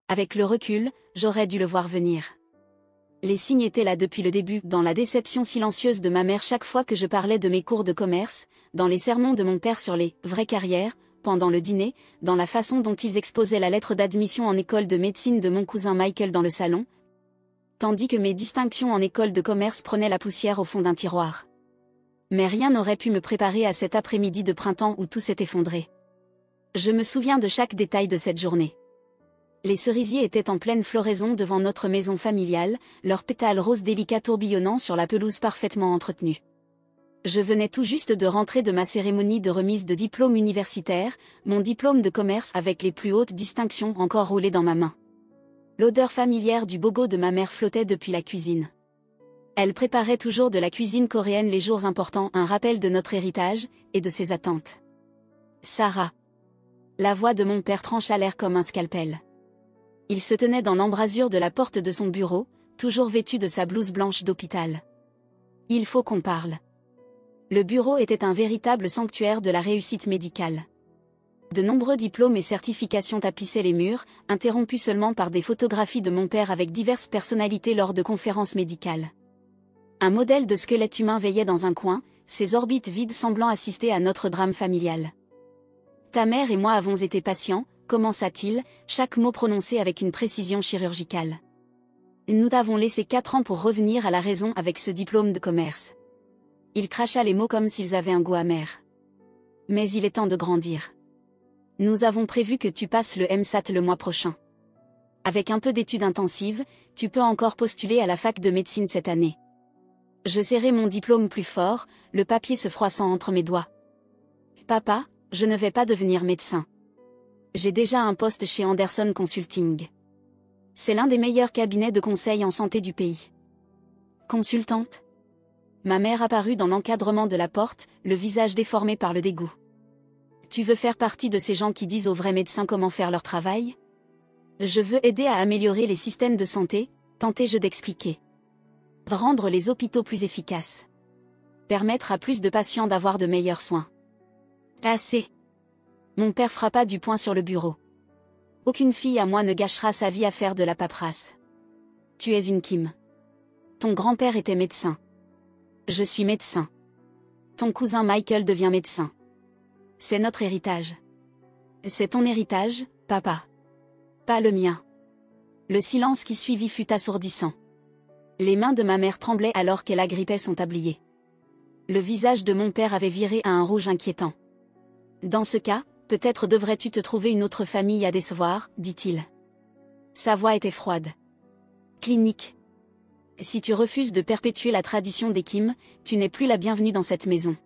Avec le recul, j'aurais dû le voir venir. Les signes étaient là depuis le début, dans la déception silencieuse de ma mère chaque fois que je parlais de mes cours de commerce, dans les sermons de mon père sur les « vraies carrières », pendant le dîner, dans la façon dont ils exposaient la lettre d'admission en école de médecine de mon cousin Michael dans le salon, tandis que mes distinctions en école de commerce prenaient la poussière au fond d'un tiroir. Mais rien n'aurait pu me préparer à cet après-midi de printemps où tout s'est effondré. Je me souviens de chaque détail de cette journée. Les cerisiers étaient en pleine floraison devant notre maison familiale, leurs pétales roses délicats tourbillonnant sur la pelouse parfaitement entretenue. Je venais tout juste de rentrer de ma cérémonie de remise de diplôme universitaire, mon diplôme de commerce avec les plus hautes distinctions encore roulé dans ma main. L'odeur familière du bogo de ma mère flottait depuis la cuisine. Elle préparait toujours de la cuisine coréenne les jours importants, un rappel de notre héritage et de ses attentes. Sarah. La voix de mon père trancha l'air comme un scalpel. Il se tenait dans l'embrasure de la porte de son bureau, toujours vêtu de sa blouse blanche d'hôpital. Il faut qu'on parle. Le bureau était un véritable sanctuaire de la réussite médicale. De nombreux diplômes et certifications tapissaient les murs, interrompus seulement par des photographies de mon père avec diverses personnalités lors de conférences médicales. Un modèle de squelette humain veillait dans un coin, ses orbites vides semblant assister à notre drame familial. Ta mère et moi avons été patients, commença-t-il, chaque mot prononcé avec une précision chirurgicale. Nous t'avons laissé 4 ans pour revenir à la raison avec ce diplôme de commerce. Il cracha les mots comme s'ils avaient un goût amer. Mais il est temps de grandir. Nous avons prévu que tu passes le MSAT le mois prochain. Avec un peu d'études intensives, tu peux encore postuler à la fac de médecine cette année. Je serrai mon diplôme plus fort, le papier se froissant entre mes doigts. Papa, je ne vais pas devenir médecin. J'ai déjà un poste chez Anderson Consulting. C'est l'un des meilleurs cabinets de conseil en santé du pays. Consultante? Ma mère apparut dans l'encadrement de la porte, le visage déformé par le dégoût. Tu veux faire partie de ces gens qui disent aux vrais médecins comment faire leur travail? Je veux aider à améliorer les systèmes de santé, tentai-je d'expliquer. Rendre les hôpitaux plus efficaces. Permettre à plus de patients d'avoir de meilleurs soins. Assez. Mon père frappa du poing sur le bureau. Aucune fille à moi ne gâchera sa vie à faire de la paperasse. Tu es une Kim. Ton grand-père était médecin. Je suis médecin. Ton cousin Michael devient médecin. C'est notre héritage. C'est ton héritage, papa. Pas le mien. Le silence qui suivit fut assourdissant. Les mains de ma mère tremblaient alors qu'elle agrippait son tablier. Le visage de mon père avait viré à un rouge inquiétant. Dans ce cas, peut-être devrais-tu te trouver une autre famille à décevoir, dit-il. Sa voix était froide. Clinique. Si tu refuses de perpétuer la tradition des Kim, tu n'es plus la bienvenue dans cette maison.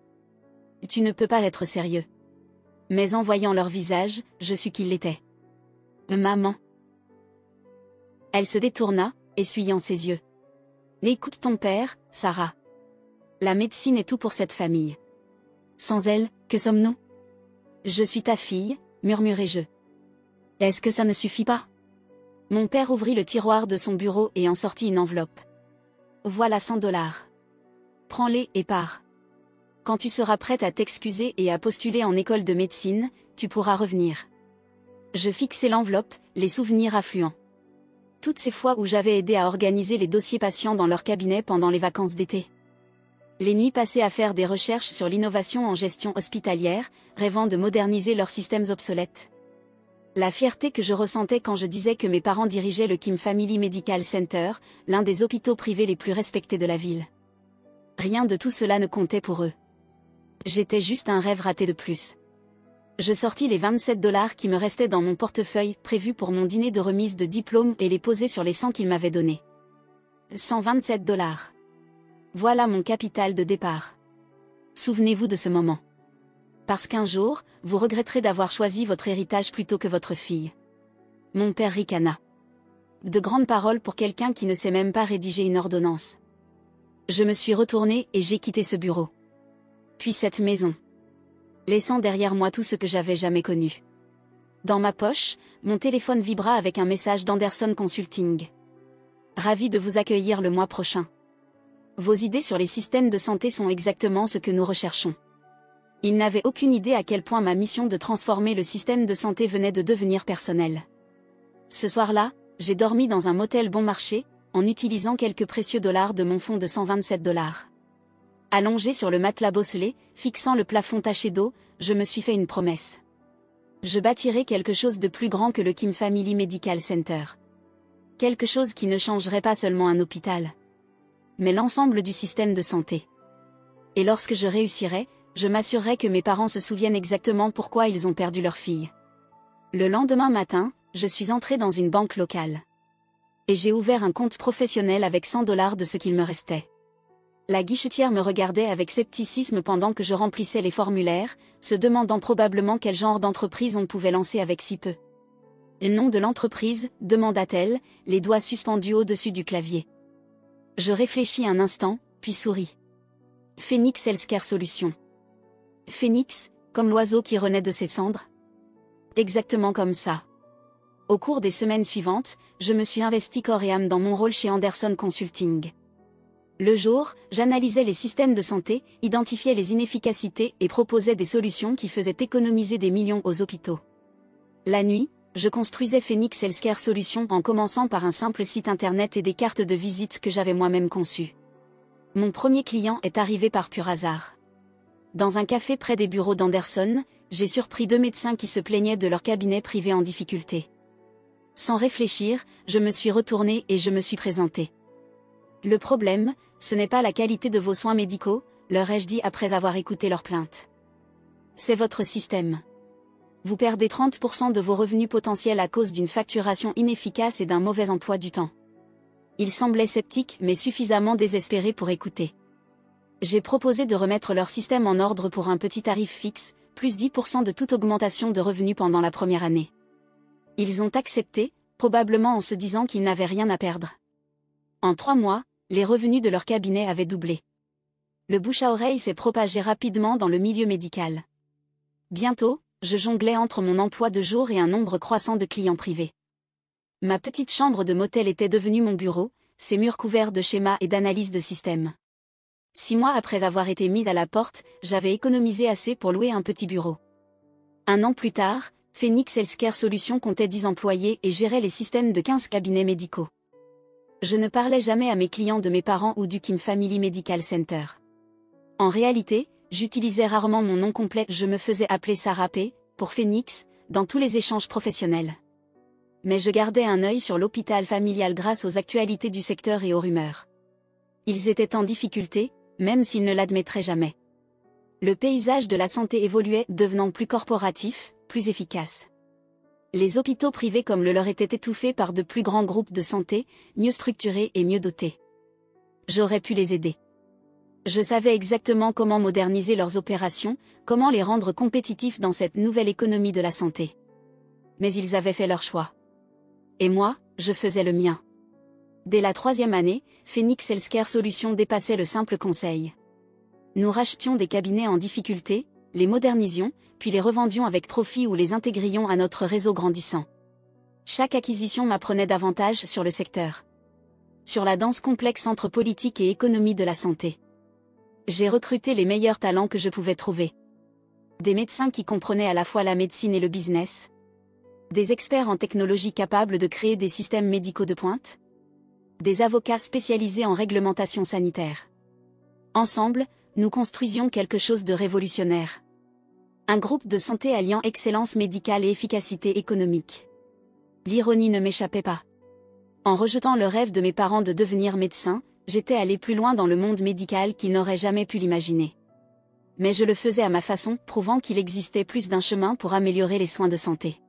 Tu ne peux pas être sérieux. Mais en voyant leur visage, je sus qu'ils l'étaient. Maman. Elle se détourna, essuyant ses yeux. Écoute ton père, Sarah. La médecine est tout pour cette famille. Sans elle, que sommes-nous? Je suis ta fille, murmurai-je. Est-ce que ça ne suffit pas? Mon père ouvrit le tiroir de son bureau et en sortit une enveloppe. Voilà $100. Prends-les et pars. Quand tu seras prête à t'excuser et à postuler en école de médecine, tu pourras revenir. Je fixai l'enveloppe, les souvenirs affluents. Toutes ces fois où j'avais aidé à organiser les dossiers patients dans leur cabinet pendant les vacances d'été. Les nuits passées à faire des recherches sur l'innovation en gestion hospitalière, rêvant de moderniser leurs systèmes obsolètes. La fierté que je ressentais quand je disais que mes parents dirigeaient le Kim Family Medical Center, l'un des hôpitaux privés les plus respectés de la ville. Rien de tout cela ne comptait pour eux. J'étais juste un rêve raté de plus. Je sortis les $27 qui me restaient dans mon portefeuille prévu pour mon dîner de remise de diplôme et les posai sur les 100 qu'ils m'avaient donnés. $127. Voilà mon capital de départ. Souvenez-vous de ce moment. Parce qu'un jour, vous regretterez d'avoir choisi votre héritage plutôt que votre fille. Mon père ricana. De grandes paroles pour quelqu'un qui ne sait même pas rédiger une ordonnance. Je me suis retournée et j'ai quitté ce bureau. Puis cette maison. Laissant derrière moi tout ce que j'avais jamais connu. Dans ma poche, mon téléphone vibra avec un message d'Anderson Consulting. Ravi de vous accueillir le mois prochain. Vos idées sur les systèmes de santé sont exactement ce que nous recherchons. Il n'avait aucune idée à quel point ma mission de transformer le système de santé venait de devenir personnelle. Ce soir-là, j'ai dormi dans un motel bon marché, en utilisant quelques précieux dollars de mon fonds de 127 dollars. Allongé sur le matelas bosselé, fixant le plafond taché d'eau, je me suis fait une promesse. Je bâtirai quelque chose de plus grand que le Kim Family Medical Center. Quelque chose qui ne changerait pas seulement un hôpital, mais l'ensemble du système de santé. Et lorsque je réussirai, je m'assurerai que mes parents se souviennent exactement pourquoi ils ont perdu leur fille. Le lendemain matin, je suis entré dans une banque locale. Et j'ai ouvert un compte professionnel avec 100 dollars de ce qu'il me restait. La guichetière me regardait avec scepticisme pendant que je remplissais les formulaires, se demandant probablement quel genre d'entreprise on pouvait lancer avec si peu. Le nom de l'entreprise, demanda-t-elle, les doigts suspendus au-dessus du clavier. Je réfléchis un instant, puis souris. Phoenix Healthcare Solutions. Phoenix, comme l'oiseau qui renaît de ses cendres? Exactement comme ça. Au cours des semaines suivantes, je me suis investi corps et âme dans mon rôle chez Anderson Consulting. Le jour, j'analysais les systèmes de santé, identifiais les inefficacités et proposais des solutions qui faisaient économiser des millions aux hôpitaux. La nuit, je construisais Phoenix Healthcare Solutions en commençant par un simple site internet et des cartes de visite que j'avais moi-même conçues. Mon premier client est arrivé par pur hasard. Dans un café près des bureaux d'Anderson, j'ai surpris 2 médecins qui se plaignaient de leur cabinet privé en difficulté. Sans réfléchir, je me suis retourné et je me suis présenté. Le problème, ce n'est pas la qualité de vos soins médicaux, leur ai-je dit après avoir écouté leurs plaintes. C'est votre système. Vous perdez 30% de vos revenus potentiels à cause d'une facturation inefficace et d'un mauvais emploi du temps. Ils semblaient sceptiques mais suffisamment désespérés pour écouter. J'ai proposé de remettre leur système en ordre pour un petit tarif fixe, plus 10% de toute augmentation de revenus pendant la première année. Ils ont accepté, probablement en se disant qu'ils n'avaient rien à perdre. En 3 mois, les revenus de leur cabinet avaient doublé. Le bouche à oreille s'est propagé rapidement dans le milieu médical. Bientôt, je jonglais entre mon emploi de jour et un nombre croissant de clients privés. Ma petite chambre de motel était devenue mon bureau, ses murs couverts de schémas et d'analyses de systèmes. 6 mois après avoir été mise à la porte, j'avais économisé assez pour louer un petit bureau. 1 an plus tard, Phoenix Healthcare Solutions comptait 10 employés et gérait les systèmes de 15 cabinets médicaux. Je ne parlais jamais à mes clients de mes parents ou du Kim Family Medical Center. En réalité, j'utilisais rarement mon nom complet, je me faisais appeler Sarah P. pour Phoenix, dans tous les échanges professionnels. Mais je gardais un œil sur l'hôpital familial grâce aux actualités du secteur et aux rumeurs. Ils étaient en difficulté, même s'ils ne l'admettraient jamais. Le paysage de la santé évoluait, devenant plus corporatif, plus efficace. Les hôpitaux privés comme le leur étaient étouffés par de plus grands groupes de santé, mieux structurés et mieux dotés. J'aurais pu les aider. Je savais exactement comment moderniser leurs opérations, comment les rendre compétitifs dans cette nouvelle économie de la santé. Mais ils avaient fait leur choix. Et moi, je faisais le mien. Dès la 3e année, Phoenix Healthcare Solutions dépassait le simple conseil. Nous rachetions des cabinets en difficulté, les modernisions, puis les revendions avec profit ou les intégrions à notre réseau grandissant. Chaque acquisition m'apprenait davantage sur le secteur. Sur la danse complexe entre politique et économie de la santé. J'ai recruté les meilleurs talents que je pouvais trouver. Des médecins qui comprenaient à la fois la médecine et le business. Des experts en technologie capables de créer des systèmes médicaux de pointe. Des avocats spécialisés en réglementation sanitaire. Ensemble, nous construisions quelque chose de révolutionnaire. Un groupe de santé alliant excellence médicale et efficacité économique. L'ironie ne m'échappait pas. En rejetant le rêve de mes parents de devenir médecin, j'étais allé plus loin dans le monde médical qu'ils n'auraient jamais pu l'imaginer. Mais je le faisais à ma façon, prouvant qu'il existait plus d'un chemin pour améliorer les soins de santé.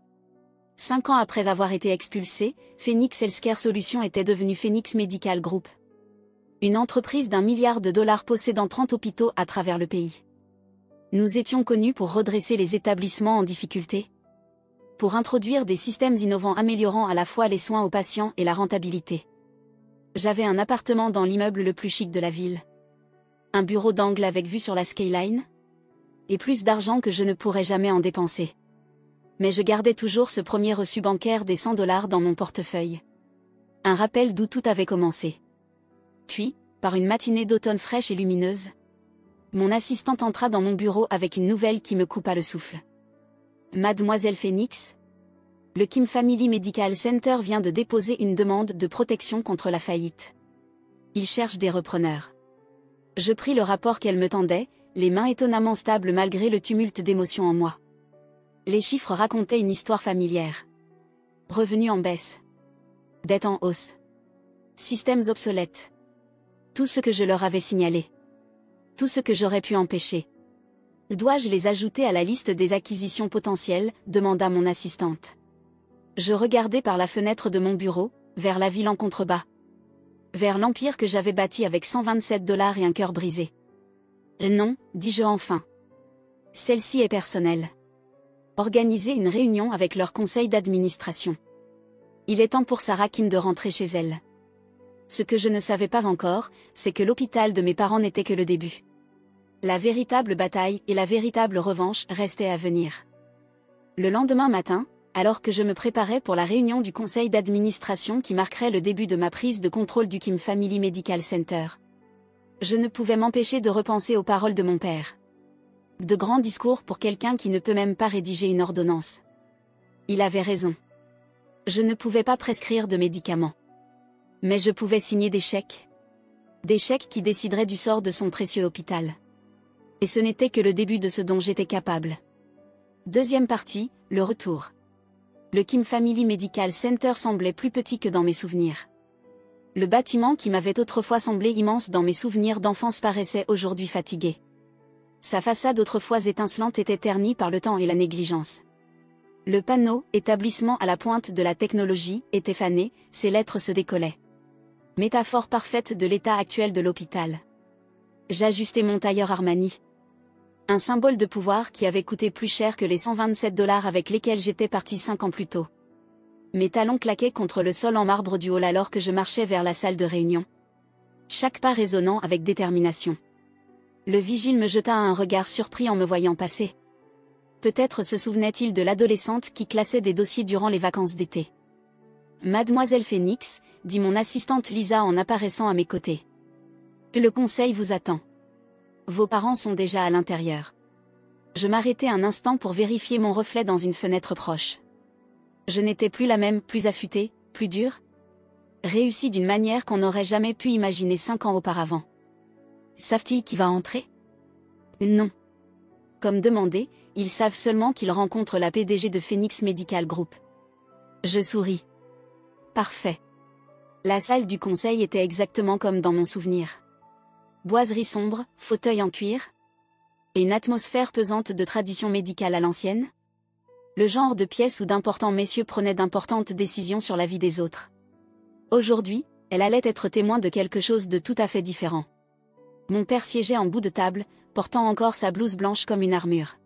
5 ans après avoir été expulsé, Phoenix Healthcare Solutions était devenu Phoenix Medical Group. Une entreprise d'1 milliard de dollars possédant 30 hôpitaux à travers le pays. Nous étions connus pour redresser les établissements en difficulté. Pour introduire des systèmes innovants améliorant à la fois les soins aux patients et la rentabilité. J'avais un appartement dans l'immeuble le plus chic de la ville. Un bureau d'angle avec vue sur la skyline. Et plus d'argent que je ne pourrais jamais en dépenser. Mais je gardais toujours ce premier reçu bancaire des 100 dollars dans mon portefeuille. Un rappel d'où tout avait commencé. Puis, par une matinée d'automne fraîche et lumineuse, mon assistante entra dans mon bureau avec une nouvelle qui me coupa le souffle. Mademoiselle Phoenix ? Le Kim Family Medical Center vient de déposer une demande de protection contre la faillite. Il cherche des repreneurs. Je pris le rapport qu'elle me tendait, les mains étonnamment stables malgré le tumulte d'émotions en moi. Les chiffres racontaient une histoire familière. Revenus en baisse. Dettes en hausse. Systèmes obsolètes. Tout ce que je leur avais signalé. Tout ce que j'aurais pu empêcher. Dois-je les ajouter à la liste des acquisitions potentielles, demanda mon assistante. Je regardai par la fenêtre de mon bureau, vers la ville en contrebas. Vers l'empire que j'avais bâti avec $127 et un cœur brisé. Non, dis-je enfin. Celle-ci est personnelle. Organiser une réunion avec leur conseil d'administration. Il est temps pour Sarah Kim de rentrer chez elle. Ce que je ne savais pas encore, c'est que l'hôpital de mes parents n'était que le début. La véritable bataille et la véritable revanche restaient à venir. Le lendemain matin, alors que je me préparais pour la réunion du conseil d'administration qui marquerait le début de ma prise de contrôle du Kim Family Medical Center, je ne pouvais m'empêcher de repenser aux paroles de mon père. De grands discours pour quelqu'un qui ne peut même pas rédiger une ordonnance. Il avait raison. Je ne pouvais pas prescrire de médicaments. Mais je pouvais signer des chèques. Des chèques qui décideraient du sort de son précieux hôpital. Et ce n'était que le début de ce dont j'étais capable. Deuxième partie, le retour. Le Kim Family Medical Center semblait plus petit que dans mes souvenirs. Le bâtiment qui m'avait autrefois semblé immense dans mes souvenirs d'enfance paraissait aujourd'hui fatigué. Sa façade autrefois étincelante était ternie par le temps et la négligence. Le panneau « Établissement à la pointe de la technologie » était fané, ses lettres se décollaient. Métaphore parfaite de l'état actuel de l'hôpital. J'ajustais mon tailleur Armani. Un symbole de pouvoir qui avait coûté plus cher que les $127 avec lesquels j'étais parti 5 ans plus tôt. Mes talons claquaient contre le sol en marbre du hall alors que je marchais vers la salle de réunion. Chaque pas résonnant avec détermination. Le vigile me jeta un regard surpris en me voyant passer. Peut-être se souvenait-il de l'adolescente qui classait des dossiers durant les vacances d'été. Mademoiselle Phoenix, dit mon assistante Lisa en apparaissant à mes côtés. Le conseil vous attend. Vos parents sont déjà à l'intérieur. Je m'arrêtai un instant pour vérifier mon reflet dans une fenêtre proche. Je n'étais plus la même, plus affûtée, plus dure. Réussie d'une manière qu'on n'aurait jamais pu imaginer 5 ans auparavant. Savent-ils qui va entrer? Non. Comme demandé, ils savent seulement qu'ils rencontrent la PDG de Phoenix Medical Group. Je souris. Parfait. La salle du conseil était exactement comme dans mon souvenir. Boiserie sombre, fauteuil en cuir. Et une atmosphère pesante de tradition médicale à l'ancienne. Le genre de pièce où d'importants messieurs prenaient d'importantes décisions sur la vie des autres. Aujourd'hui, elle allait être témoin de quelque chose de tout à fait différent. Mon père siégeait en bout de table, portant encore sa blouse blanche comme une armure.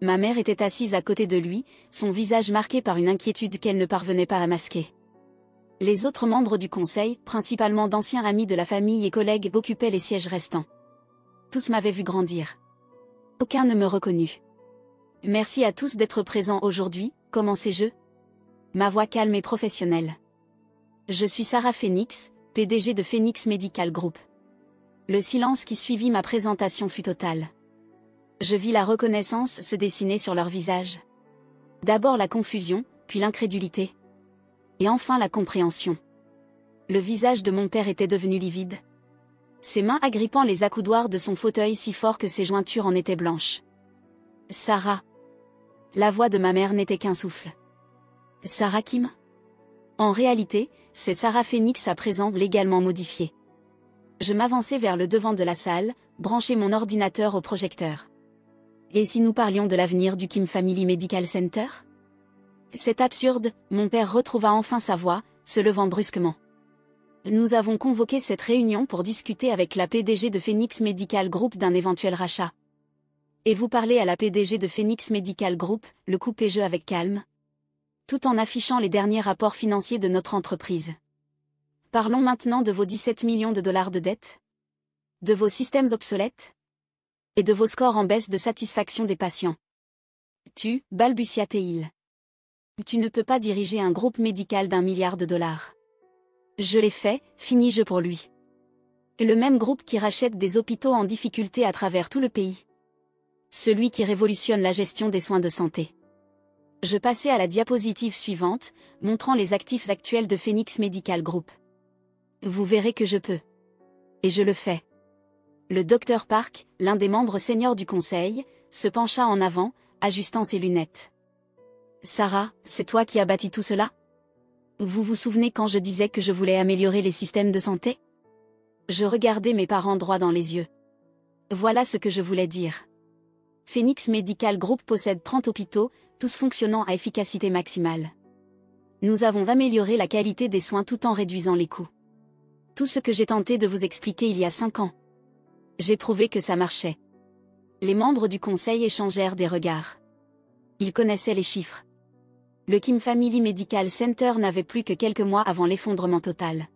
Ma mère était assise à côté de lui, son visage marqué par une inquiétude qu'elle ne parvenait pas à masquer. Les autres membres du conseil, principalement d'anciens amis de la famille et collègues, occupaient les sièges restants. Tous m'avaient vu grandir. Aucun ne me reconnut. Merci à tous d'être présents aujourd'hui, commençai-je. Ma voix calme et professionnelle. Je suis Sarah Phoenix, PDG de Phoenix Medical Group. Le silence qui suivit ma présentation fut total. Je vis la reconnaissance se dessiner sur leurs visages. D'abord la confusion, puis l'incrédulité. Et enfin la compréhension. Le visage de mon père était devenu livide. Ses mains agrippant les accoudoirs de son fauteuil si fort que ses jointures en étaient blanches. Sarah. La voix de ma mère n'était qu'un souffle. Sarah Kim? En réalité, c'est Sarah Phoenix à présent légalement modifiée. Je m'avançai vers le devant de la salle, branchai mon ordinateur au projecteur. Et si nous parlions de l'avenir du Kim Family Medical Center? C'est absurde, mon père retrouva enfin sa voix, se levant brusquement. Nous avons convoqué cette réunion pour discuter avec la PDG de Phoenix Medical Group d'un éventuel rachat. Et vous parlez à la PDG de Phoenix Medical Group, le coupai-je avec calme. Tout en affichant les derniers rapports financiers de notre entreprise. Parlons maintenant de vos 17 millions de dollars de dettes. De vos systèmes obsolètes. Et de vos scores en baisse de satisfaction des patients. Balbutia-t-il. Tu ne peux pas diriger un groupe médical d'1 milliard de dollars. Je l'ai fait, finis-je pour lui. Le même groupe qui rachète des hôpitaux en difficulté à travers tout le pays. Celui qui révolutionne la gestion des soins de santé. Je passais à la diapositive suivante, montrant les actifs actuels de Phoenix Medical Group. Vous verrez que je peux. Et je le fais. Le Dr Park, l'un des membres seniors du conseil, se pencha en avant, ajustant ses lunettes. Sarah, c'est toi qui as bâti tout cela? Vous vous souvenez quand je disais que je voulais améliorer les systèmes de santé? Je regardais mes parents droit dans les yeux. Voilà ce que je voulais dire. Phoenix Medical Group possède 30 hôpitaux, tous fonctionnant à efficacité maximale. Nous avons amélioré la qualité des soins tout en réduisant les coûts. Tout ce que j'ai tenté de vous expliquer il y a 5 ans. J'ai prouvé que ça marchait. Les membres du conseil échangèrent des regards. Ils connaissaient les chiffres. Le Kim Family Medical Center n'avait plus que quelques mois avant l'effondrement total.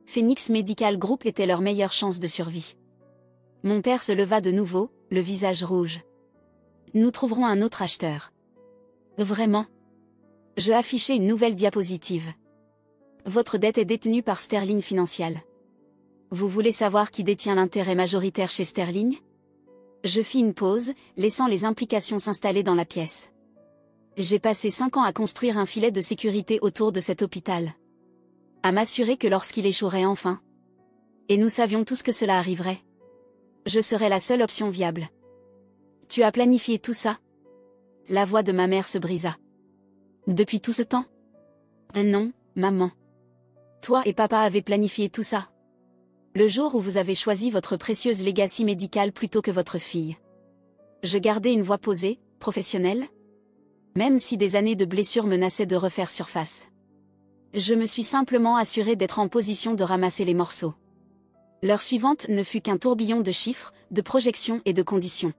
Phoenix Medical Group était leur meilleure chance de survie. Mon père se leva de nouveau, le visage rouge. Nous trouverons un autre acheteur. Vraiment? Je affichai une nouvelle diapositive. Votre dette est détenue par Sterling Financial. Vous voulez savoir qui détient l'intérêt majoritaire chez Sterling? Je fis une pause, laissant les implications s'installer dans la pièce. J'ai passé 5 ans à construire un filet de sécurité autour de cet hôpital. À m'assurer que lorsqu'il échouerait enfin. Et nous savions tous que cela arriverait. Je serais la seule option viable. Tu as planifié tout ça? La voix de ma mère se brisa. Depuis tout ce temps? Non, maman. Toi et papa avez planifié tout ça. Le jour où vous avez choisi votre précieuse legacy médicale plutôt que votre fille. Je gardais une voix posée, professionnelle. Même si des années de blessures menaçaient de refaire surface. Je me suis simplement assuré d'être en position de ramasser les morceaux. L'heure suivante ne fut qu'un tourbillon de chiffres, de projections et de conditions.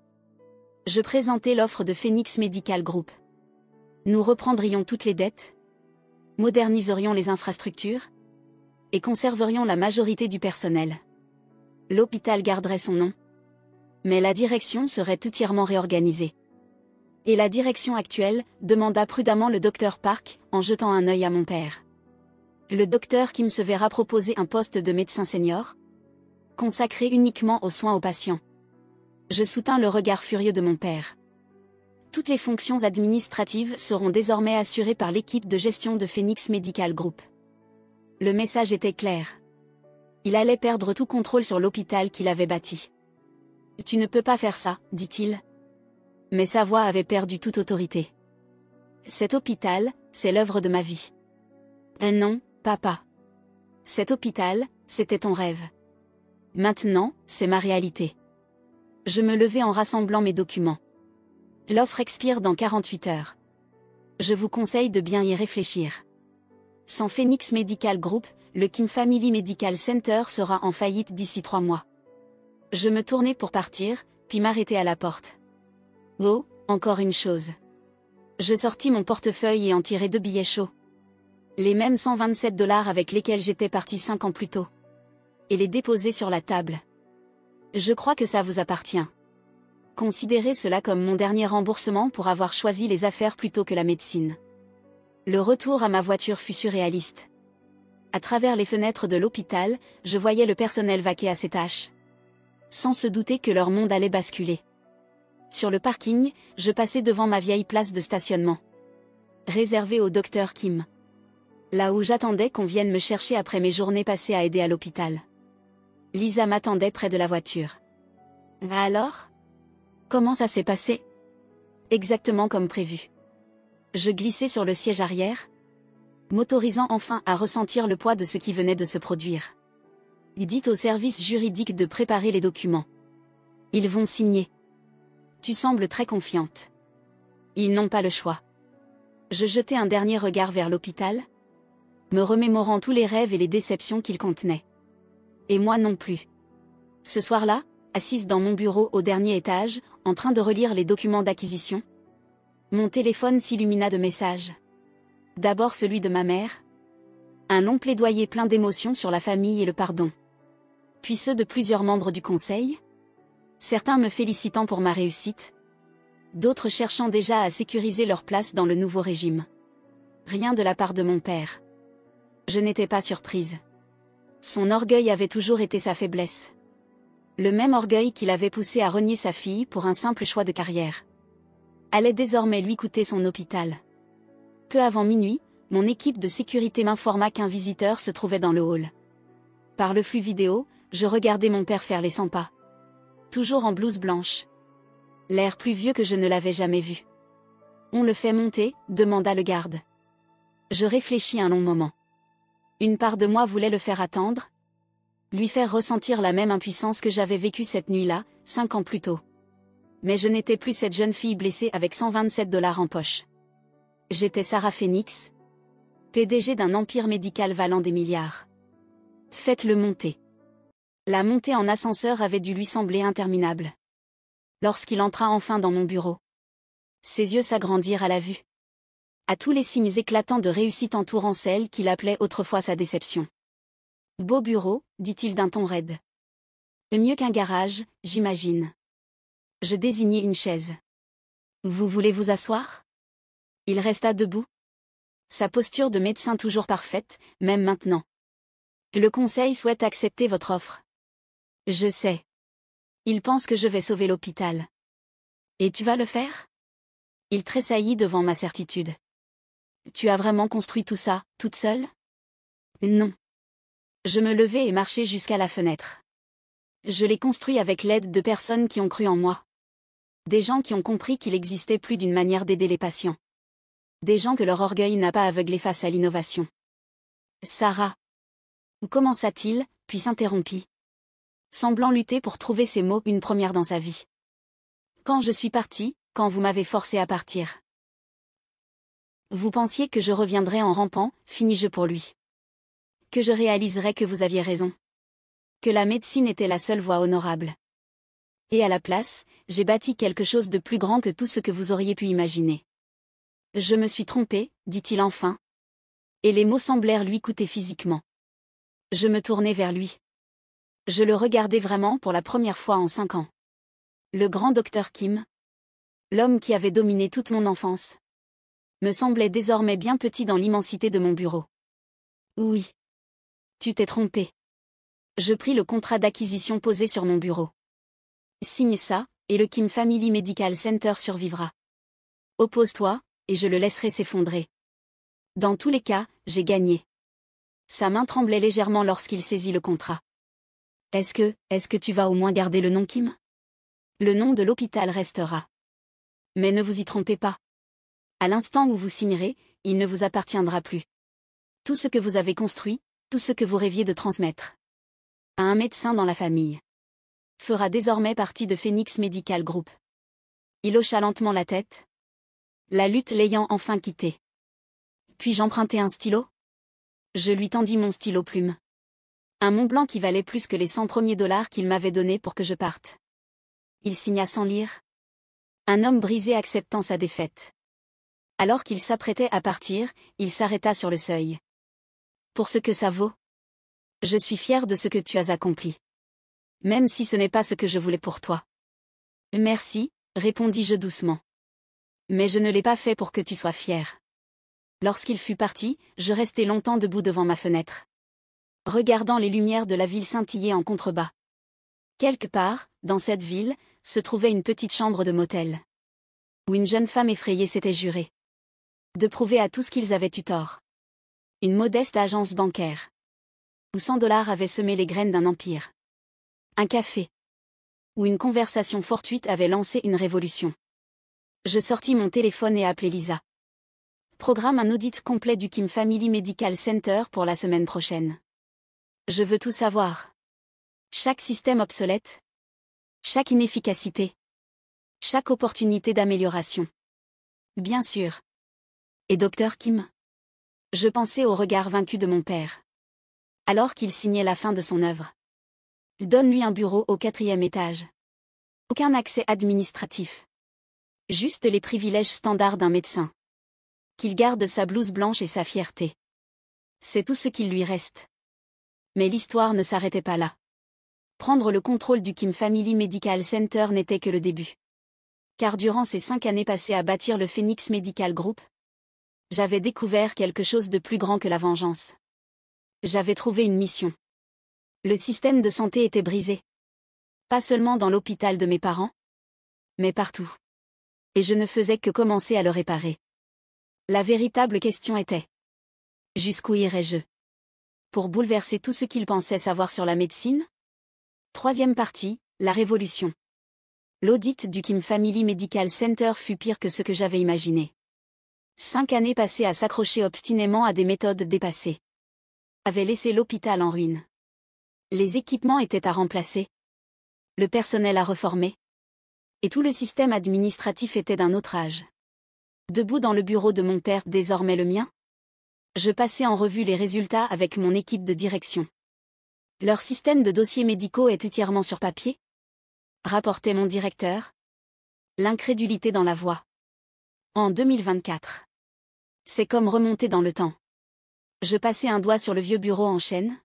Je présentai l'offre de Phoenix Medical Group. Nous reprendrions toutes les dettes, moderniserions les infrastructures et conserverions la majorité du personnel. L'hôpital garderait son nom. Mais la direction serait entièrement réorganisée. Et la direction actuelle, demanda prudemment le Dr Park, en jetant un œil à mon père. Le docteur Kim se verra proposer un poste de médecin senior, consacré uniquement aux soins aux patients. Je soutins le regard furieux de mon père. Toutes les fonctions administratives seront désormais assurées par l'équipe de gestion de Phoenix Medical Group. Le message était clair. Il allait perdre tout contrôle sur l'hôpital qu'il avait bâti. « Tu ne peux pas faire ça, dit-il. » Mais sa voix avait perdu toute autorité. « Cet hôpital, c'est l'œuvre de ma vie. » Non, papa. Cet hôpital, c'était ton rêve. Maintenant, c'est ma réalité. Je me levai en rassemblant mes documents. L'offre expire dans 48 heures. Je vous conseille de bien y réfléchir. Sans Phoenix Medical Group, le Kim Family Medical Center sera en faillite d'ici 3 mois. Je me tournai pour partir, puis m'arrêtai à la porte. Oh, encore une chose. Je sortis mon portefeuille et en tirai 2 billets chauds. Les mêmes $127 avec lesquels j'étais parti 5 ans plus tôt. Et les déposai sur la table. Je crois que ça vous appartient. Considérez cela comme mon dernier remboursement pour avoir choisi les affaires plutôt que la médecine. Le retour à ma voiture fut surréaliste. À travers les fenêtres de l'hôpital, je voyais le personnel vaquer à ses tâches. Sans se douter que leur monde allait basculer. Sur le parking, je passai devant ma vieille place de stationnement. Réservée au Dr Kim. Là où j'attendais qu'on vienne me chercher après mes journées passées à aider à l'hôpital. Lisa m'attendait près de la voiture. Alors? Comment ça s'est passé? Exactement comme prévu. Je glissai sur le siège arrière, m'autorisant enfin à ressentir le poids de ce qui venait de se produire. Il dit au service juridique de préparer les documents. Ils vont signer. Tu sembles très confiante. Ils n'ont pas le choix. Je jetai un dernier regard vers l'hôpital, me remémorant tous les rêves et les déceptions qu'il contenait. Et moi non plus. Ce soir-là, assise dans mon bureau au dernier étage, en train de relire les documents d'acquisition, mon téléphone s'illumina de messages. D'abord celui de ma mère. Un long plaidoyer plein d'émotions sur la famille et le pardon. Puis ceux de plusieurs membres du conseil. Certains me félicitant pour ma réussite. D'autres cherchant déjà à sécuriser leur place dans le nouveau régime. Rien de la part de mon père. Je n'étais pas surprise. Son orgueil avait toujours été sa faiblesse. Le même orgueil qui l'avait poussé à renier sa fille pour un simple choix de carrière allait désormais lui coûter son hôpital. Peu avant minuit, mon équipe de sécurité m'informa qu'un visiteur se trouvait dans le hall. Par le flux vidéo, je regardais mon père faire les 100 pas. Toujours en blouse blanche. L'air plus vieux que je ne l'avais jamais vu. On le fait monter, demanda le garde. Je réfléchis un long moment. Une part de moi voulait le faire attendre. Lui faire ressentir la même impuissance que j'avais vécue cette nuit-là, 5 ans plus tôt. Mais je n'étais plus cette jeune fille blessée avec $127 en poche. J'étais Sarah Phoenix, PDG d'un empire médical valant des milliards. Faites-le monter. La montée en ascenseur avait dû lui sembler interminable. Lorsqu'il entra enfin dans mon bureau, ses yeux s'agrandirent à la vue. À tous les signes éclatants de réussite entourant celle qu'il appelait autrefois sa déception. Beau bureau, dit-il d'un ton raide. Mieux qu'un garage, j'imagine. Je désignai une chaise. Vous voulez vous asseoir? Il resta debout. Sa posture de médecin toujours parfaite, même maintenant. Le conseil souhaite accepter votre offre. Je sais. Il pense que je vais sauver l'hôpital. Et tu vas le faire? Il tressaillit devant ma certitude. Tu as vraiment construit tout ça, toute seule? Non. Je me levai et marchai jusqu'à la fenêtre. Je l'ai construit avec l'aide de personnes qui ont cru en moi. Des gens qui ont compris qu'il existait plus d'une manière d'aider les patients. Des gens que leur orgueil n'a pas aveuglé face à l'innovation. Sarah. Commença-t-il, puis s'interrompit. Semblant lutter pour trouver ses mots, une première dans sa vie. Quand je suis partie, quand vous m'avez forcé à partir. Vous pensiez que je reviendrais en rampant, finis-je pour lui. Que je réaliserais que vous aviez raison. Que la médecine était la seule voie honorable. Et à la place, j'ai bâti quelque chose de plus grand que tout ce que vous auriez pu imaginer. Je me suis trompé, dit-il enfin. Et les mots semblèrent lui coûter physiquement. Je me tournai vers lui. Je le regardai vraiment pour la première fois en 5 ans. Le grand docteur Kim, l'homme qui avait dominé toute mon enfance, me semblait désormais bien petit dans l'immensité de mon bureau. Oui. Tu t'es trompé. Je pris le contrat d'acquisition posé sur mon bureau. Signe ça, et le Kim Family Medical Center survivra. Oppose-toi, et je le laisserai s'effondrer. Dans tous les cas, j'ai gagné. Sa main tremblait légèrement lorsqu'il saisit le contrat. Est-ce que tu vas au moins garder le nom Kim? Le nom de l'hôpital restera. Mais ne vous y trompez pas. À l'instant où vous signerez, il ne vous appartiendra plus. Tout ce que vous avez construit, tout ce que vous rêviez de transmettre à un médecin dans la famille, fera désormais partie de Phoenix Medical Group. Il hocha lentement la tête, la lutte l'ayant enfin quitté. Puis-je emprunter un stylo? Je lui tendis mon stylo plume. Un Mont Blanc qui valait plus que les 100 premiers dollars qu'il m'avait donnés pour que je parte. Il signa sans lire. Un homme brisé acceptant sa défaite. Alors qu'il s'apprêtait à partir, il s'arrêta sur le seuil. Pour ce que ça vaut. Je suis fier de ce que tu as accompli. Même si ce n'est pas ce que je voulais pour toi. Merci, répondis-je doucement. Mais je ne l'ai pas fait pour que tu sois fier. Lorsqu'il fut parti, je restai longtemps debout devant ma fenêtre, regardant les lumières de la ville scintiller en contrebas. Quelque part, dans cette ville, se trouvait une petite chambre de motel, où une jeune femme effrayée s'était jurée de prouver à tous qu'ils avaient eu tort. Une modeste agence bancaire, où $100 avaient semé les graines d'un empire. Un café, où une conversation fortuite avait lancé une révolution. Je sortis mon téléphone et appelai Lisa. Programme un audit complet du Kim Family Medical Center pour la semaine prochaine. Je veux tout savoir. Chaque système obsolète. Chaque inefficacité. Chaque opportunité d'amélioration. Bien sûr. Et Dr Kim? Je pensais au regard vaincu de mon père. Alors qu'il signait la fin de son œuvre. Donne-lui un bureau au 4e étage. Aucun accès administratif. Juste les privilèges standards d'un médecin. Qu'il garde sa blouse blanche et sa fierté. C'est tout ce qu'il lui reste. Mais l'histoire ne s'arrêtait pas là. Prendre le contrôle du Kim Family Medical Center n'était que le début. Car durant ces 5 années passées à bâtir le Phoenix Medical Group, j'avais découvert quelque chose de plus grand que la vengeance. J'avais trouvé une mission. Le système de santé était brisé. Pas seulement dans l'hôpital de mes parents, mais partout. Et je ne faisais que commencer à le réparer. La véritable question était: jusqu'où irais-je pour bouleverser tout ce qu'il pensait savoir sur la médecine? Troisième partie, la révolution. L'audit du Kim Family Medical Center fut pire que ce que j'avais imaginé. 5 années passées à s'accrocher obstinément à des méthodes dépassées avaient laissé l'hôpital en ruine. Les équipements étaient à remplacer, le personnel à reformer, et tout le système administratif était d'un autre âge. Debout dans le bureau de mon père, désormais le mien, je passais en revue les résultats avec mon équipe de direction. Leur système de dossiers médicaux est entièrement sur papier, rapportait mon directeur. L'incrédulité dans la voix. En 2024. C'est comme remonter dans le temps. Je passais un doigt sur le vieux bureau en chêne,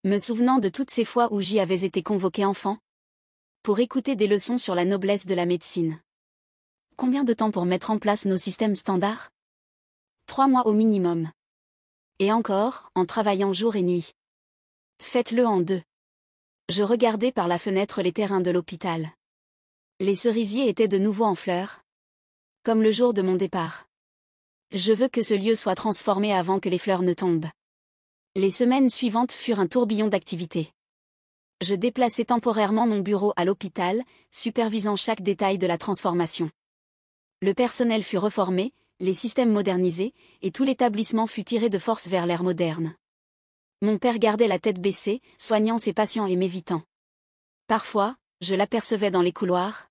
me souvenant de toutes ces fois où j'y avais été convoqué enfant, pour écouter des leçons sur la noblesse de la médecine. Combien de temps pour mettre en place nos systèmes standards? 3 mois au minimum. Et encore, en travaillant jour et nuit. Faites-le en 2. Je regardais par la fenêtre les terrains de l'hôpital. Les cerisiers étaient de nouveau en fleurs, comme le jour de mon départ. Je veux que ce lieu soit transformé avant que les fleurs ne tombent. Les semaines suivantes furent un tourbillon d'activités. Je déplaçais temporairement mon bureau à l'hôpital, supervisant chaque détail de la transformation. Le personnel fut reformé, les systèmes modernisés, et tout l'établissement fut tiré de force vers l'ère moderne. Mon père gardait la tête baissée, soignant ses patients et m'évitant. Parfois, je l'apercevais dans les couloirs,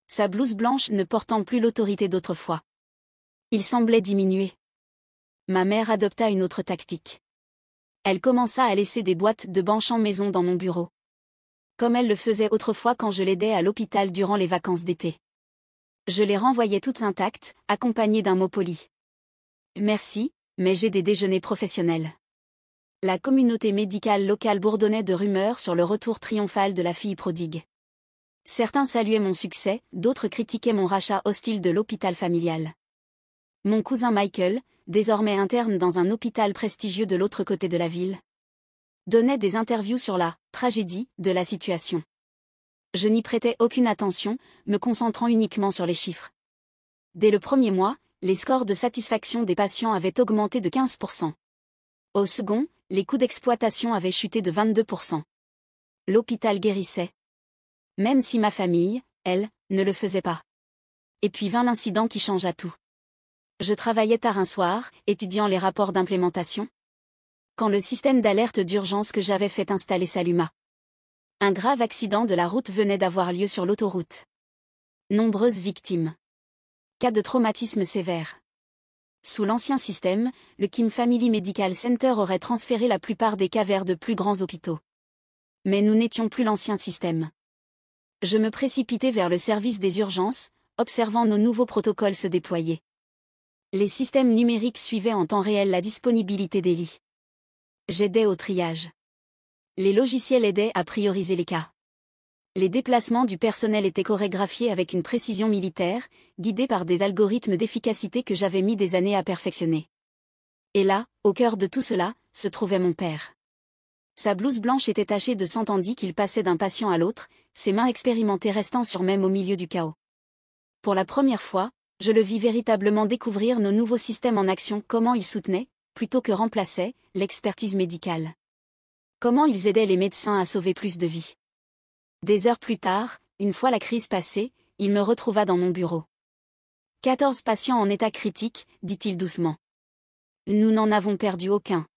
sa blouse blanche ne portant plus l'autorité d'autrefois. Il semblait diminuer. Ma mère adopta une autre tactique. Elle commença à laisser des boîtes de banchant maison dans mon bureau, comme elle le faisait autrefois quand je l'aidais à l'hôpital durant les vacances d'été. Je les renvoyais toutes intactes, accompagnées d'un mot poli. Merci, mais j'ai des déjeuners professionnels. La communauté médicale locale bourdonnait de rumeurs sur le retour triomphal de la fille prodigue. Certains saluaient mon succès, d'autres critiquaient mon rachat hostile de l'hôpital familial. Mon cousin Michael, désormais interne dans un hôpital prestigieux de l'autre côté de la ville, donnait des interviews sur la tragédie de la situation. Je n'y prêtais aucune attention, me concentrant uniquement sur les chiffres. Dès le premier mois, les scores de satisfaction des patients avaient augmenté de 15%. Au second, les coûts d'exploitation avaient chuté de 22%. L'hôpital guérissait. Même si ma famille, elle, ne le faisait pas. Et puis vint l'incident qui changea tout. Je travaillais tard un soir, étudiant les rapports d'implémentation, quand le système d'alerte d'urgence que j'avais fait installer s'alluma. Un grave accident de la route venait d'avoir lieu sur l'autoroute. Nombreuses victimes. Cas de traumatisme sévère. Sous l'ancien système, le Kim Family Medical Center aurait transféré la plupart des cas vers de plus grands hôpitaux. Mais nous n'étions plus l'ancien système. Je me précipitais vers le service des urgences, observant nos nouveaux protocoles se déployer. Les systèmes numériques suivaient en temps réel la disponibilité des lits. J'aidais au triage. Les logiciels aidaient à prioriser les cas. Les déplacements du personnel étaient chorégraphiés avec une précision militaire, guidés par des algorithmes d'efficacité que j'avais mis des années à perfectionner. Et là, au cœur de tout cela, se trouvait mon père. Sa blouse blanche était tachée de sang tandis qu'il passait d'un patient à l'autre, ses mains expérimentées restant sur même au milieu du chaos. Pour la première fois, je le vis véritablement découvrir nos nouveaux systèmes en action, comment ils soutenaient, plutôt que remplaçaient, l'expertise médicale. Comment ils aidaient les médecins à sauver plus de vies. Des heures plus tard, une fois la crise passée, il me retrouva dans mon bureau. 14 patients en état critique, dit-il doucement. Nous n'en avons perdu aucun.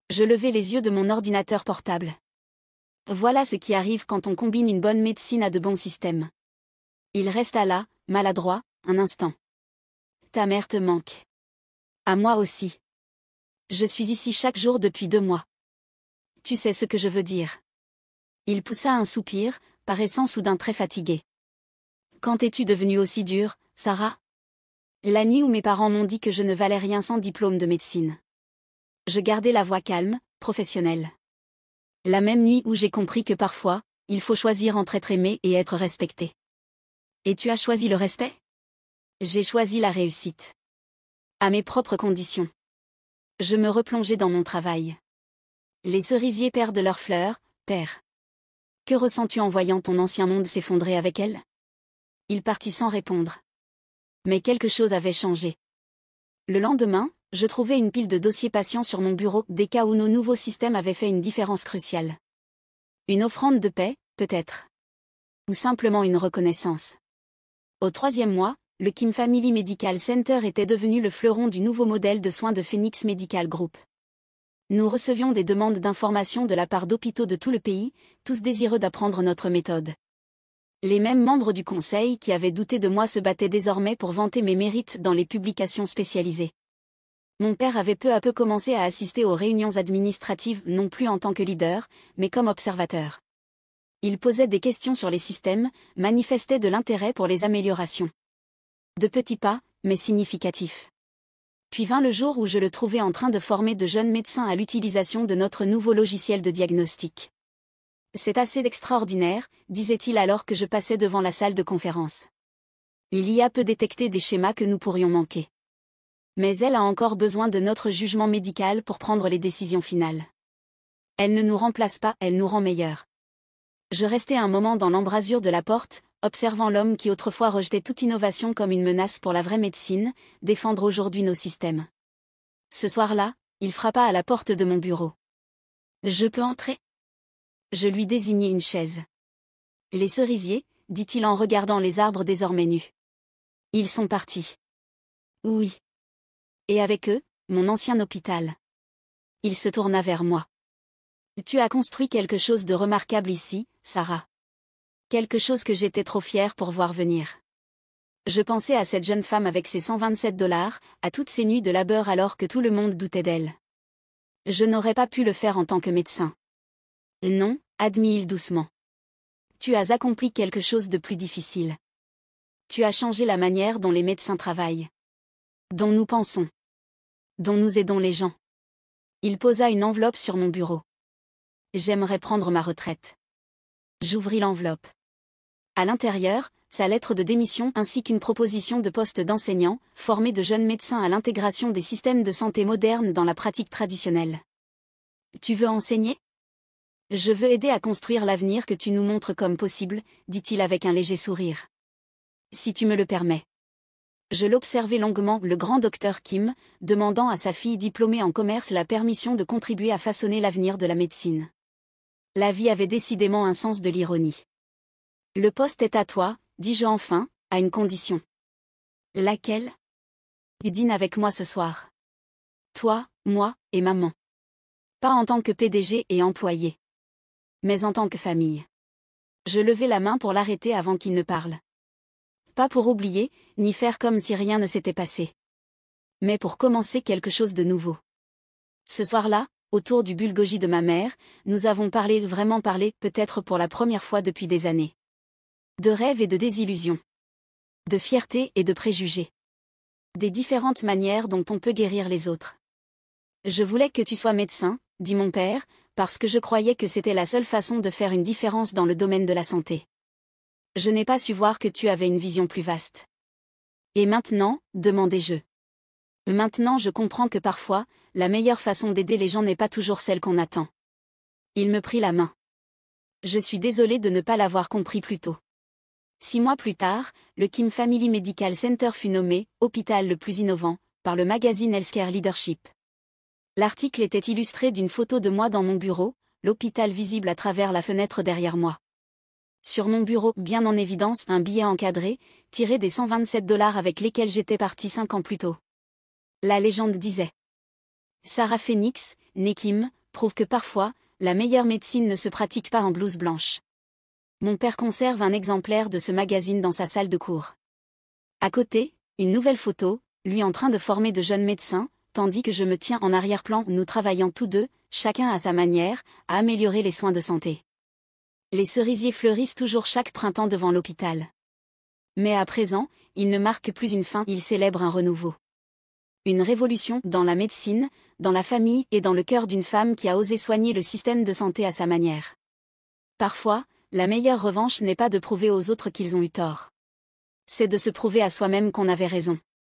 Je levai les yeux de mon ordinateur portable. Voilà ce qui arrive quand on combine une bonne médecine à de bons systèmes. Il resta là, maladroit, un instant. Ta mère te manque. À moi aussi. Je suis ici chaque jour depuis 2 mois. Tu sais ce que je veux dire. Il poussa un soupir, paraissant soudain très fatigué. Quand es-tu devenue aussi dure, Sarah? La nuit où mes parents m'ont dit que je ne valais rien sans diplôme de médecine. Je gardai la voix calme, professionnelle. La même nuit où j'ai compris que parfois, il faut choisir entre être aimé et être respecté. Et tu as choisi le respect? J'ai choisi la réussite. À mes propres conditions. Je me replongeai dans mon travail. Les cerisiers perdent leurs fleurs, père. Que ressens-tu en voyant ton ancien monde s'effondrer avec elle? Il partit sans répondre. Mais quelque chose avait changé. Le lendemain, je trouvais une pile de dossiers patients sur mon bureau, des cas où nos nouveaux systèmes avaient fait une différence cruciale. Une offrande de paix, peut-être. Ou simplement une reconnaissance. Au 3e mois, le Kim Family Medical Center était devenu le fleuron du nouveau modèle de soins de Phoenix Medical Group. Nous recevions des demandes d'informations de la part d'hôpitaux de tout le pays, tous désireux d'apprendre notre méthode. Les mêmes membres du conseil qui avaient douté de moi se battaient désormais pour vanter mes mérites dans les publications spécialisées. Mon père avait peu à peu commencé à assister aux réunions administratives non plus en tant que leader, mais comme observateur. Il posait des questions sur les systèmes, manifestait de l'intérêt pour les améliorations. De petits pas, mais significatifs. Puis vint le jour où je le trouvais en train de former de jeunes médecins à l'utilisation de notre nouveau logiciel de diagnostic. C'est assez extraordinaire, disait-il alors que je passais devant la salle de conférence. Il y a peu détecté des schémas que nous pourrions manquer. Mais elle a encore besoin de notre jugement médical pour prendre les décisions finales. Elle ne nous remplace pas, elle nous rend meilleurs. Je restais un moment dans l'embrasure de la porte, observant l'homme qui autrefois rejetait toute innovation comme une menace pour la vraie médecine, défendre aujourd'hui nos systèmes. Ce soir-là, il frappa à la porte de mon bureau. « Je peux entrer ?» Je lui désignai une chaise. « Les cerisiers » dit-il en regardant les arbres désormais nus. « Ils sont partis. »« Oui. » Et avec eux, mon ancien hôpital. Il se tourna vers moi. « Tu as construit quelque chose de remarquable ici, Sarah. Quelque chose que j'étais trop fière pour voir venir. » Je pensais à cette jeune femme avec ses $127, à toutes ces nuits de labeur alors que tout le monde doutait d'elle. Je n'aurais pas pu le faire en tant que médecin. Non, admit-il doucement. Tu as accompli quelque chose de plus difficile. Tu as changé la manière dont les médecins travaillent. Dont nous pensons. Dont nous aidons les gens. Il posa une enveloppe sur mon bureau. J'aimerais prendre ma retraite. J'ouvris l'enveloppe. À l'intérieur, sa lettre de démission ainsi qu'une proposition de poste d'enseignant, former de jeunes médecins à l'intégration des systèmes de santé modernes dans la pratique traditionnelle. Tu veux enseigner ? Je veux aider à construire l'avenir que tu nous montres comme possible, dit-il avec un léger sourire. Si tu me le permets. Je l'observai longuement, le grand docteur Kim, demandant à sa fille diplômée en commerce la permission de contribuer à façonner l'avenir de la médecine. La vie avait décidément un sens de l'ironie. Le poste est à toi, dis-je enfin, à une condition. Laquelle ? Dîne avec moi ce soir. Toi, moi, et maman. Pas en tant que PDG et employé. Mais en tant que famille. Je levai la main pour l'arrêter avant qu'il ne parle. Pas pour oublier, ni faire comme si rien ne s'était passé. Mais pour commencer quelque chose de nouveau. Ce soir-là, autour du bulgogi de ma mère, nous avons parlé, vraiment parlé, peut-être pour la première fois depuis des années. De rêves et de désillusions. De fierté et de préjugés. Des différentes manières dont on peut guérir les autres. Je voulais que tu sois médecin, dit mon père, parce que je croyais que c'était la seule façon de faire une différence dans le domaine de la santé. Je n'ai pas su voir que tu avais une vision plus vaste. Et maintenant, demandai-je. Maintenant je comprends que parfois, la meilleure façon d'aider les gens n'est pas toujours celle qu'on attend. Il me prit la main. Je suis désolée de ne pas l'avoir compris plus tôt. 6 mois plus tard, le Kim Family Medical Center fut nommé « Hôpital le plus innovant » par le magazine Healthcare Leadership. L'article était illustré d'une photo de moi dans mon bureau, l'hôpital visible à travers la fenêtre derrière moi. Sur mon bureau, bien en évidence, un billet encadré, tiré des $127 avec lesquels j'étais parti 5 ans plus tôt. La légende disait. Sarah Phoenix, née Kim, prouve que parfois, la meilleure médecine ne se pratique pas en blouse blanche. Mon père conserve un exemplaire de ce magazine dans sa salle de cours. À côté, une nouvelle photo, lui en train de former de jeunes médecins, tandis que je me tiens en arrière-plan, nous travaillant tous deux, chacun à sa manière, à améliorer les soins de santé. Les cerisiers fleurissent toujours chaque printemps devant l'hôpital. Mais à présent, ils ne marquent plus une fin, ils célèbrent un renouveau. Une révolution dans la médecine, dans la famille et dans le cœur d'une femme qui a osé soigner le système de santé à sa manière. Parfois, la meilleure revanche n'est pas de prouver aux autres qu'ils ont eu tort. C'est de se prouver à soi-même qu'on avait raison.